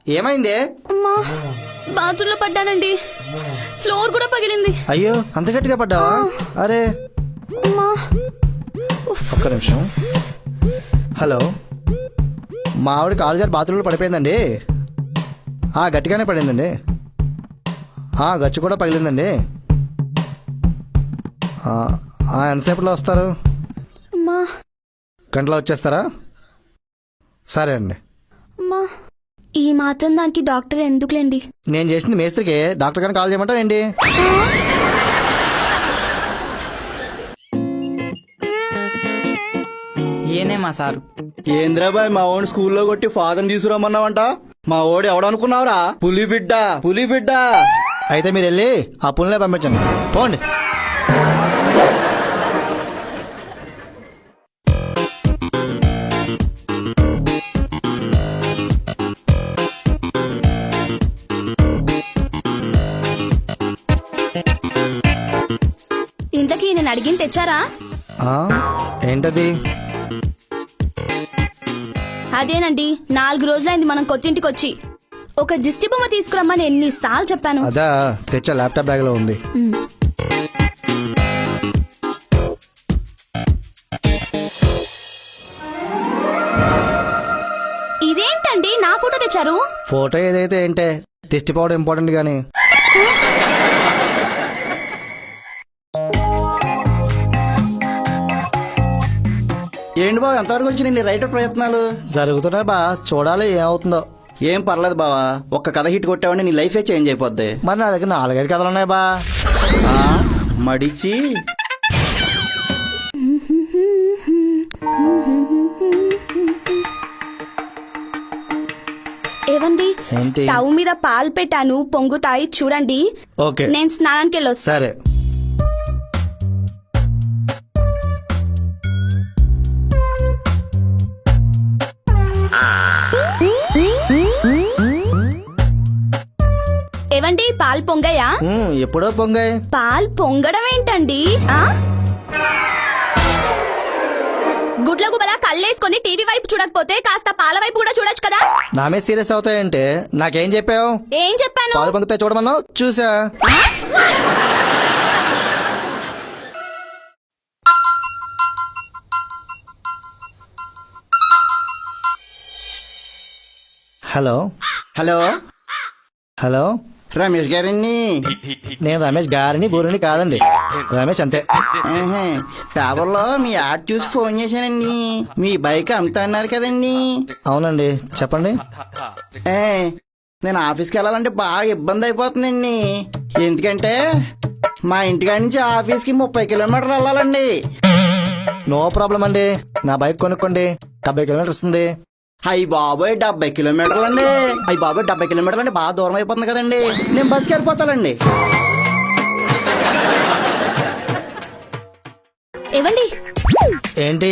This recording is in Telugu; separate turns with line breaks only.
ఏమైంది?
అమ్మా బాత్రూంలో పడ్డానండి, ఫ్లోర్ కూడా పగిలింది.
అయ్యో అంత గట్టిగా పడ్డావా? అరే
అమ్మా
ఒక్క నిమిషం. హలో, మా ఆవిడ కాలు జారి బాత్రూంలో పడిపోయిందండి. గట్టిగానే పడిందండి. గచ్చు కూడా పగిలిందండి. ఎంతసేపట్లో వస్తారు?
అమ్మా
గంటలో వచ్చేస్తారా? సరే అండి.
అమ్మా ఈ మాత్రం దానికి డాక్టర్ ఎందుకులేండి?
నేను చేసింది మేస్త్రికి, డాక్టర్ గారిని కాల్ చేయమంటావు ఏంటి?
ఏనే మా సారు?
ఏంద్రాబాయ్ మా ఓడి స్కూల్లో కొట్టి ఫాదర్ తీసుకురమ్మన్నావంట. మా ఓడి ఎవడనుకున్నావురా? పులి బిడ్డ, పులి బిడ్డ.
అయితే మీరు వెళ్ళి ఆ పుల్నే పంపించండి, పోండి.
ఇంతకీ నేను అడిగింది తెచ్చారా?
ఏంటది?
అదేనండి, 4 రోజులైంది మనం కొత్తింటికి వచ్చి. ఒక దిష్టి బొమ్మ తీసుకురమ్మని ఎన్నిసార్లు చెప్పాను.
అదా తెచ్చా, ల్యాప్టాప్ బ్యాగ్ లో ఉంది.
ఇదేంటండి నా ఫోటో తెచ్చారు?
ఫోటో ఏదైతే ఏంటే, దిష్టిపోవడం ఇంపార్టెంట్ గానీ.
ఏంటి బావ, ఎంతవరకు వచ్చి నీ రైటర్ ప్రయత్నాలు?
జరుగుతున్నాయి బా, చూడాలి ఏమవుతుందో.
ఏం పర్లేదు బావా, ఒక్క కథ హిట్ కొట్టావంటే నీ లైఫే చేంజ్ అయిపోద్ది.
మరి నా దగ్గర 4-5 కథలు ఉన్నాయి బా.
మడిచి
ఏవండి,
ఏంటి?
స్టవ్ మీద పాలు పెట్టాను, పొంగుతాయి చూడండి.
ఓకే,
నేను స్నానానికి వెళ్ళొస్తా.
సరే.
ఏవండి, పాలు పొంగాయా?
ఎప్పుడో పొంగాయి.
పాలు పొంగడం ఏంటండి? గుడ్ల గుబలా కళ్ళేసుకొని టీవీ వైపు చూడకపోతే కాస్త పాల వైపు కూడా చూడొచ్చు కదా.
నా మీద సీరియస్ అవుతాయంటే నాకేం చెప్పావు?
ఏం చెప్పాను?
పాలు పొంగితే చూడమన్నావు, చూసా. హలో
హలో
హలో,
రమేష్ గారండి.
నేను రమేష్ గారిని బూరిని కాదండి, రమేష్ అంతే.
పేపర్లో మీ యాడ్ చూసి ఫోన్ చేశానండి. మీ బైక్ అంతా అన్నారు కదండి.
అవునండి, చెప్పండి.
నేను ఆఫీస్కి వెళ్ళాలంటే బాగా ఇబ్బంది అయిపోతుందండి. ఎందుకంటే మా ఇంటికాడ నుంచి ఆఫీస్కి 30 కిలోమీటర్లు వెళ్ళాలండి.
నో ప్రాబ్లం అండి, నా బైక్ కొనుక్కోండి, 70 కిలోమీటర్స్ ఉంది.
అయ్యి బాబోయ్ 70 కిలోమీటర్లు అండి. అయ్యి బాబోయ్ 70 కిలోమీటర్లు అంటే బాగా దూరం అయిపోతుంది కదండి. నేను బస్కి వెళ్ళిపోతానండి.
ఏవండి,
ఏంటి?